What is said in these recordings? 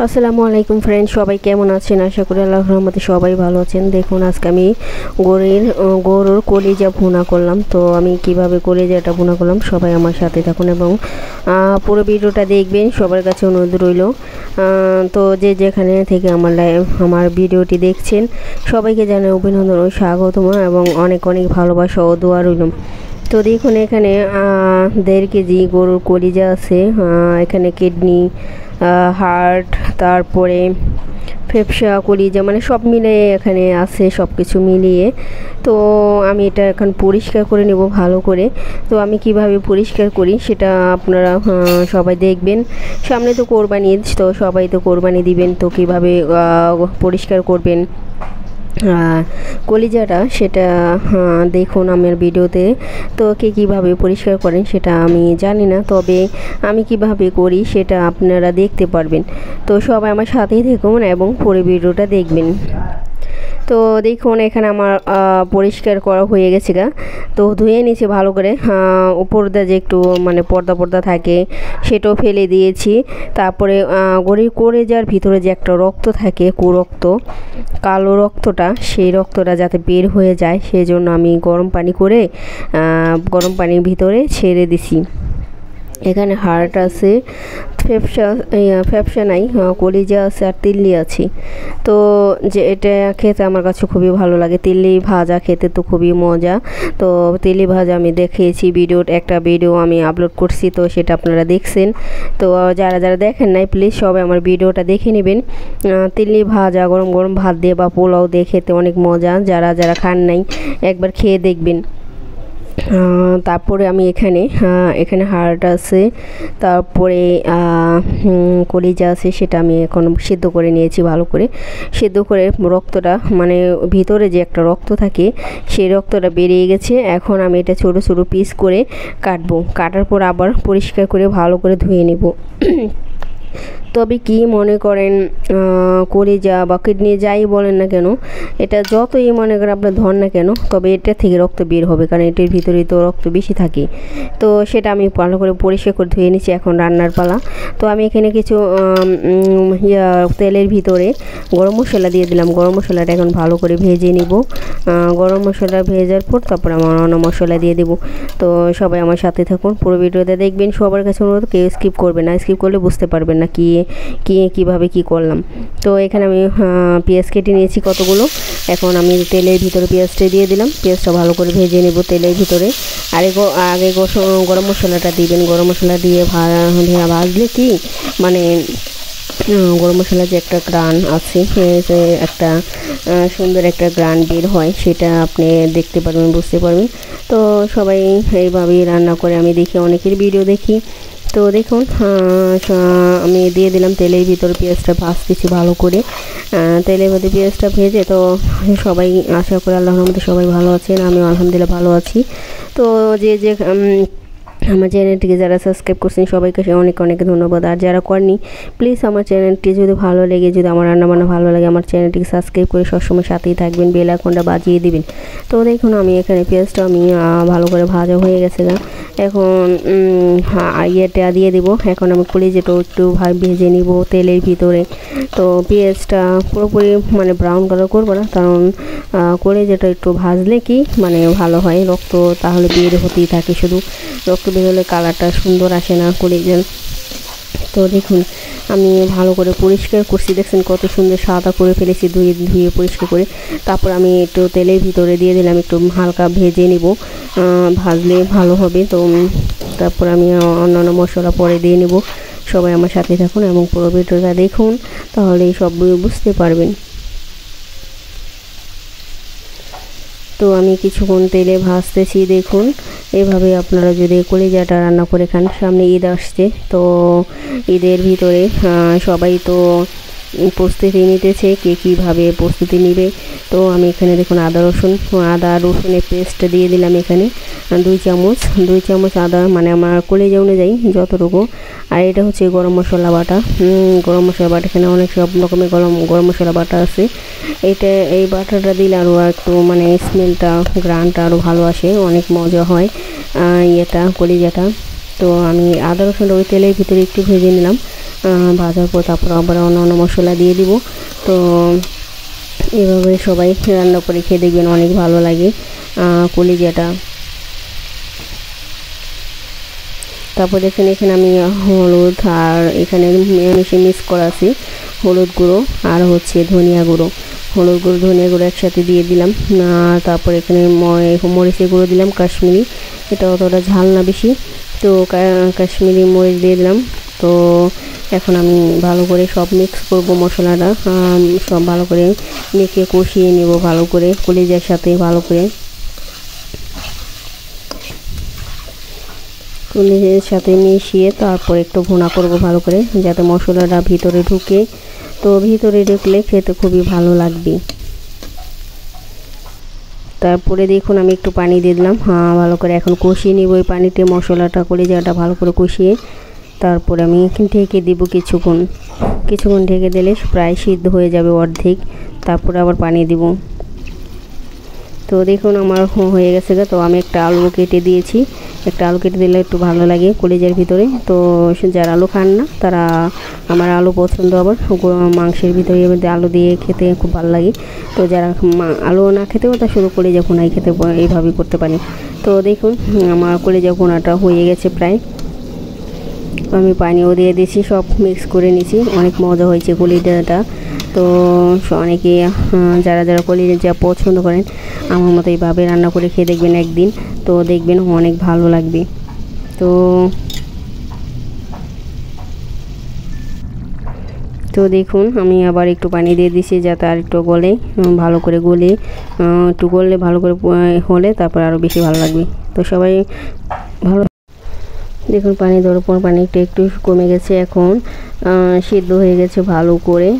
আসসালামু আলাইকুম ফ্রেন্ড, সবাই কেমন আছেন? আশা করি আল্লাহর রহমতে সবাই ভালো আছেন। দেখুন আজকে আমি গরুর কলিজা ভুনা করলাম। তো আমি কিভাবে কলিজাটা ভুনা করলাম সবাই আমার সাথে থাকুন এবং পুরো ভিডিওটা দেখবেন। সবার কাছে অনুরোধ রইল। তো যে যেখানে থেকে আমার ভিডিওটি দেখছেন সবাইকে জানাই অভিনন্দন ও স্বাগতম এবং অনেক অনেক ভালোবাসা ও দোয়া রইল। তো দেখুন এখানে 1.5 কেজি গরুর কলিজা আছে, এখানে কিডনি, হার্ট, তারপরে ফেফসা, কলিজা মানে সব মিলিয়ে এখানে আছে, সব কিছু মিলিয়ে। তো আমি এটা এখন পরিষ্কার করে নেব ভালো করে। তো আমি কিভাবে পরিষ্কার করি সেটা আপনারা সবাই দেখবেন। সামনে তো কোরবানি ঈদ, তো সবাই তো কোরবানি দিবেন, তো কিভাবে পরিষ্কার করবেন কলিজাটা সেটা দেখুন আমার ভিডিওতে। তো কে কীভাবে পরিষ্কার করেন সেটা আমি জানি না, তবে আমি কিভাবে করি সেটা আপনারা দেখতে পারবেন। তো সবাই আমার সাথেই থাকুন এবং পুরো ভিডিওটা দেখবেন। তো দেখুন এখানে আমার পরিষ্কার করা হয়ে গেছে তো ধুয়ে নিয়েছি ভালো করে। উপরটা যে একটু মানে পর্দা থাকে সেটাও ফেলে দিয়েছি। তারপরে গরুর কলিজার ভিতরে যে একটা রক্ত থাকে, কুরক্ত, কালো রক্তটা, সেই রক্তটা যাতে বের হয়ে যায় সেই জন্য আমি গরম পানির ভিতরে ছেড়ে দিছি। এখানে হার্ট আছে, ফ্যাপসা নাই, কলিজা আছে আর তিল্লি আছে। তো যে এটা খেতে আমার কাছে খুবই ভালো লাগে। তিল্লি ভাজা খেতে তো খুবই মজা। তো তিল্লি ভাজা আমি দেখিয়েছি, একটা ভিডিও আমি আপলোড করছি, তো সেটা আপনারা দেখছেন। তো যারা যারা দেখেন নাই প্লিজ সবাই আমার ভিডিওটা দেখে নেবেন। তিল্লি ভাজা গরম গরম ভাত দিয়ে বা পোলাও দিয়ে খেতে অনেক মজা। যারা যারা খান নাই একবার খেয়ে দেখবেন। তারপরে আমি এখানে হার্ট আছে, তারপরে কলিজা আছে, সেটা আমি এখন সিদ্ধ করে নিয়েছি ভালো করে। সিদ্ধ করে রক্তটা মানে ভিতরে যে একটা রক্ত থাকে সেই রক্তটা বেরিয়ে গেছে। এখন আমি এটা ছোটো ছোটো পিস করে কাটার পর আবার পরিষ্কার করে ভালো করে ধুয়ে নেব। তবে কি মনে করেন কলিজা বা কিডনি যাই বলেন না কেন, এটা যতই মনে করেন আপনার ধর না কেন, তবে এটা থেকে রক্ত বের হবে, কারণ এটার ভিতরে তো রক্ত বেশি থাকে। তো সেটা আমি ভালো করে পরিষ্কার করে ধুয়ে নিচ্ছি। এখন রান্নার পালা। তো আমি এখানে কিছু তেলের ভিতরে গরম মশলা দিয়ে দিলাম। গরম মশলাটা এখন ভালো করে ভেজে নিব। গরম মশলা ভেজার পর তারপর আমার অন্য মশলা দিয়ে দেবো। তো সবাই আমার সাথে থাকুন, পুরো ভিডিওতে দেখবেন। সবার কাছে অনুরোধ কেউ স্কিপ করবে না, স্কিপ করলে বুঝতে পারবেন না কিভাবে কি করলাম। তো এখানে আমি পেঁয়াজ কেটে নিয়েছি কতগুলো। এখন আমি তেলের ভিতরে পেঁয়াজটা দিয়ে দিলাম। পেঁয়াজটা ভালো করে ভেজে নেব তেলের ভিতরে। আর আগে গরম মশলাটা দিবেন। গরম মশলা দিয়ে ভাজলে কি মানে গরম মশলা যে একটা গ্রান আছে, একটা সুন্দর একটা গ্রান বের হয়, সেটা আপনি দেখতে পারবেন, বুঝতে পারবেন। তো সবাই এইভাবেই রান্না করে আমি দেখি, অনেকের ভিডিও দেখি। তো দেখুন আমি দিয়ে দিলাম তেলের ভিতরে, পেঁয়াজটা ভাজতেছি ভালো করে। তেলের মধ্যে পেঁয়াজটা ভেজে, তো সবাই আশা করি আল্লাহর রহমতে সবাই ভালো আছেন, আমিও আলহামদুলিল্লাহ ভালো আছি। তো যে আমার চ্যানেলটিকে যারা সাবস্ক্রাইব করছেন সবাইকে অনেক অনেক ধন্যবাদ। আর যারা করেনি প্লিজ আমার চ্যানেলটি যদি ভালো লেগে, যদি আমার রান্নাবান্না ভালো লাগে, আমার চ্যানেলটিকে সাবস্ক্রাইব করে সবসময় সাথেই থাকবেন, বেল আইকনটা বাজিয়ে দিবেন। তো দেখুন আমি এখানে পেঁয়াজটা আমি ভালো করে ভাজা হয়ে গেছে এখন ইয়েটা দিয়ে দিব। এখন আমি কলিজাটাও একটু ভেজে নিব তেলের ভিতরে। তো পেঁয়াজটা পুরোপুরি মানে ব্রাউন কালার করবো না, কারণ কলিজাটা একটু ভাজলে কি মানে ভালো হয়, রক্ত তাহলে বের হতেই থাকে, শুধু রক্ত বের হলে কালারটা সুন্দর আসে না কলিজার। তো দেখুন আমি ভালো করে পরিষ্কার করছি, দেখছেন কত সুন্দর সাদা করে ফেলেছি ধুয়ে পরিষ্কার করে। তারপর আমি একটু তেলের ভিতরে দিয়ে দিলাম, একটু হালকা ভেজে নিব, ভাজলে ভালো হবে। তো তারপর আমি অন্যান্য মশলা পরে দিয়ে নিব। সবাই আমার সাথে থাকুন এবং পুরো ভিডিওটা দেখুন, তাহলে সব বুঝতে পারবেন। তো আমি কিছুক্ষণ তেলে ভাজতেছি। দেখুন এভাবে আপনারা যদি কলিজাটা রান্না করে খান। সামনে ঈদ আসছে, তো ঈদের ভিতরে সবাই তো প্রস্তুতি নিতেছে, কে কীভাবে প্রস্তুতি নেবে। তো আমি এখানে দেখুন আদা রসুনের পেস্ট দিয়ে দিলাম এখানে 2 চামচ আদা, মানে আমার কলিজা অনুযায়ী যতটুকু। আর এটা হচ্ছে গরম মশলা বাটা। এখানে অনেক সব রকমের গরম মশলা বাটা আছে। এই বাটাটা দিলে আরও একটু মানে স্মেলটা, গ্রানটা আরও ভালো আসে, অনেক মজা হয় কলিজাটা। তো আমি আদা রসুনটা ওই তেলের ভিতরে একটু ভেজে নিলাম। ভাজার পর তারপর আবার অন্য মশলা দিয়ে দিব। তো এভাবে সবাই রান্না করে খেয়ে দেখবেন, অনেক ভালো লাগে কলিজাটা। তারপর দেখেন এখানে আমি হলুদ আর এখানে মিক্স করা আছে হলুদ গুঁড়ো আর হচ্ছে ধনিয়া গুঁড়ো, হলুদ গুঁড়ো ধনিয়া গুঁড়ো একসাথে দিয়ে দিলাম। তারপর এখানে মরিচের গুঁড়ো দিলাম কাশ্মীরি, এটা অতটা ঝাল না বেশি, তো কাশ্মীরি মরিচ দিয়ে দিলাম। তো এখন আমি ভালো করে সব মিক্স করব মশলাটা, সব ভালো করে মেখে কষিয়ে নেব ভালো করে কলিজার সাথে, ভালো করে কলিজার সাথে মিশিয়ে তারপর একটু ভুনা করব ভালো করে, যাতে মশলাটা ভিতরে ঢুকে। তো ভিতরে ঢুকলে খেতে খুবই ভালো লাগবে। তারপরে দেখুন আমি একটু পানি দিয়ে দিলাম, ভালো করে এখন কষিয়ে নিব এই পানিতে মশলাটা, কলিজাটা ভালো করে কষিয়ে তারপরে আমি ঢেকে দিব কিছুক্ষণ ঢেকে দিলে প্রায় সিদ্ধ হয়ে যাবে অর্ধেক, তারপরে আবার পানি দিব। তো দেখুন আমার হয়ে গেছে। তো আমি একটা আলু কেটে দিয়েছি, একটা আলু কেটে দিলে একটু ভালো লাগে কলিজার ভিতরে। তো যারা আলু খান না তারা, আমার আলু পছন্দ, আবার মাংসের ভিতরে আলু দিয়ে খেতে খুব ভালো লাগে। তো যারা আলু না খেতেও তা শুধু কলিজা ভুনাই খেতে এইভাবেই করতে পারি। তো দেখুন আমার কলিজা ভুনাটা হয়ে গেছে প্রায়, আমি পানিও দিয়ে দিয়েছি, সব মিক্স করে নিয়েছি। অনেক মজা হয়েছে কলিজাটা। তো অনেকে যারা কলিজা পছন্দ করেন আমার মতো এইভাবে রান্না করে খেয়ে দেখবেন একদিন, তো দেখবেন অনেক ভালো লাগবে। তো দেখুন আমি আবার একটু পানি দিয়ে দিয়েছি যাতে আর একটু গলে ভালো করে একটু গললে ভালো করে হলে তারপর আরও বেশি ভালো লাগবে। তো সবাই ভালো দেখুন পানি দেওয়ার পর পানিটা একটু কমে গেছে, এখন সিদ্ধ হয়ে গেছে ভালো করে।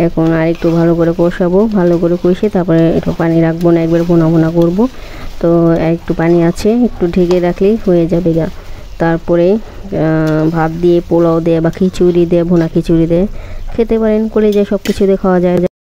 এখন আর একটু ভালো করে কষাবো, ভালো করে কষে তারপরে একটু পানি রাখবো না, একবার ভুনা করব। তো একটু পানি আছে, একটু ঢেকে রাখলেই হয়ে যাবে গা। তারপরে ভাত দিয়ে, পোলাও দিয়ে বা খিচুড়ি দিয়ে, ভুনা খিচুড়ি দিয়ে খেতে পারেন, কলিজা সব কিছু দিয়ে খাওয়া যায়।